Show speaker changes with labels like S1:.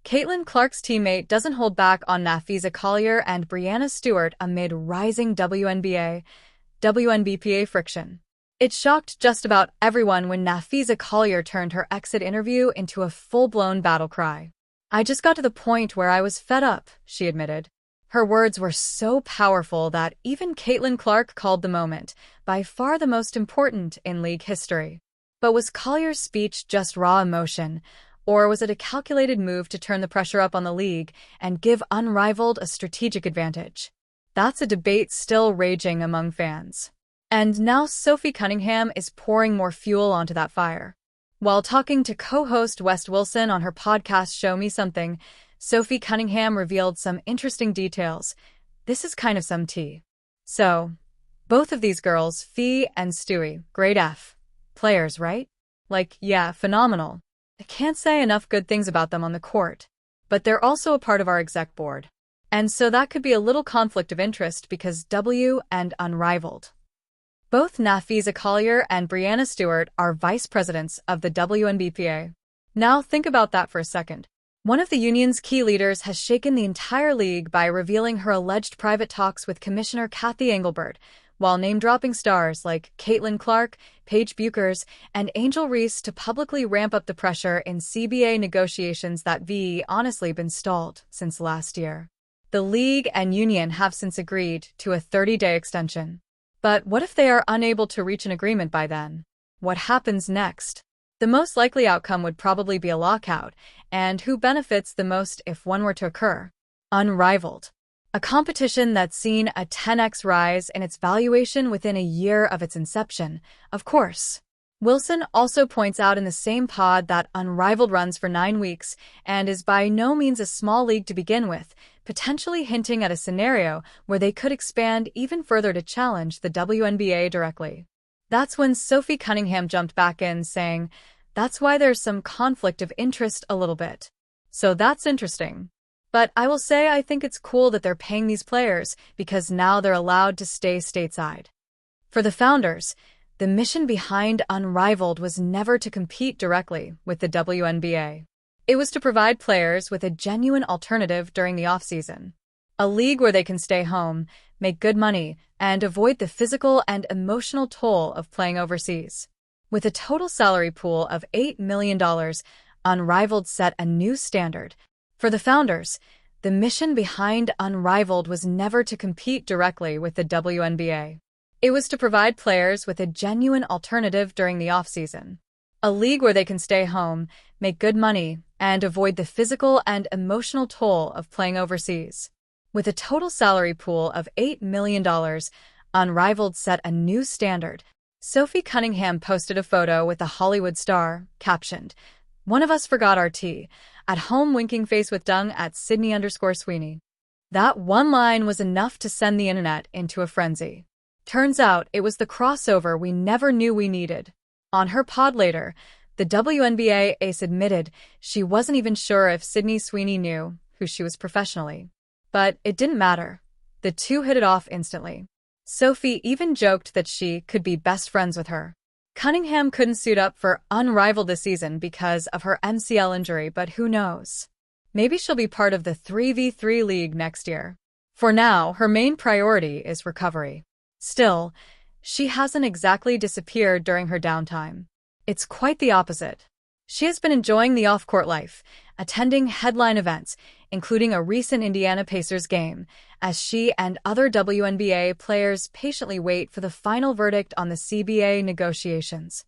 S1: Caitlin Clark's teammate doesn't hold back on Napheesa Collier and Breanna Stewart amid rising WNBA friction. It shocked just about everyone when Napheesa Collier turned her exit interview into a full-blown battle cry. "I just got to the point where I was fed up," she admitted. Her words were so powerful that even Caitlin Clark called the moment by far the most important in league history. But was Collier's speech just raw emotion, or was it a calculated move to turn the pressure up on the league and give Unrivaled a strategic advantage? That's a debate still raging among fans. And now Sophie Cunningham is pouring more fuel onto that fire. While talking to co-host West Wilson on her podcast Show Me Something, Sophie Cunningham revealed some interesting details. This is kind of some tea. So, both of these girls, Fee and Stewie, grade F. Players, right? Like, yeah, phenomenal. I can't say enough good things about them on the court. But they're also a part of our exec board. And so that could be a little conflict of interest because W and Unrivaled. Both Napheesa Collier and Breanna Stewart are vice presidents of the Wnba. Now think about that for a second. One of the union's key leaders has shaken the entire league by revealing her alleged private talks with Commissioner Cathy Engelbert, while name-dropping stars like Caitlin Clark, Paige Buchers, and Angel Reese to publicly ramp up the pressure in CBA negotiations that honestly been stalled since last year. The league and union have since agreed to a 30-day extension. But what if they are unable to reach an agreement by then? What happens next? The most likely outcome would probably be a lockout, and who benefits the most if one were to occur? Unrivaled. A competition that's seen a 10x rise in its valuation within a year of its inception, of course. Wilson also points out in the same pod that Unrivaled runs for 9 weeks and is by no means a small league to begin with, potentially hinting at a scenario where they could expand even further to challenge the WNBA directly. That's when Sophie Cunningham jumped back in, saying, "That's why there's some conflict of interest a little bit." So that's interesting. But I will say I think it's cool that they're paying these players because now they're allowed to stay stateside. For the founders, the mission behind Unrivaled was never to compete directly with the WNBA. It was to provide players with a genuine alternative during the off-season. A league where they can stay home, make good money, and avoid the physical and emotional toll of playing overseas. With a total salary pool of $8 million, Unrivaled set a new standard. For the founders, the mission behind Unrivaled was never to compete directly with the WNBA. It was to provide players with a genuine alternative during the off-season. A league where they can stay home, make good money, and avoid the physical and emotional toll of playing overseas. With a total salary pool of $8 million, Unrivaled set a new standard. Sophie Cunningham posted a photo with a Hollywood star, captioned, "One of us forgot our tea. At home winking face with dung at Sydney_Sweeney." That one line was enough to send the internet into a frenzy. Turns out it was the crossover we never knew we needed. On her pod later, the WNBA ace admitted she wasn't even sure if Sydney Sweeney knew who she was professionally. But it didn't matter. The two hit it off instantly. Sophie even joked that she could be best friends with her. Cunningham couldn't suit up for Unrivaled this season because of her MCL injury, but who knows? Maybe she'll be part of the 3v3 league next year. For now, her main priority is recovery. Still, she hasn't exactly disappeared during her downtime. It's quite the opposite. She has been enjoying the off-court life, attending headline events, including a recent Indiana Pacers game, as she and other WNBA players patiently wait for the final verdict on the CBA negotiations.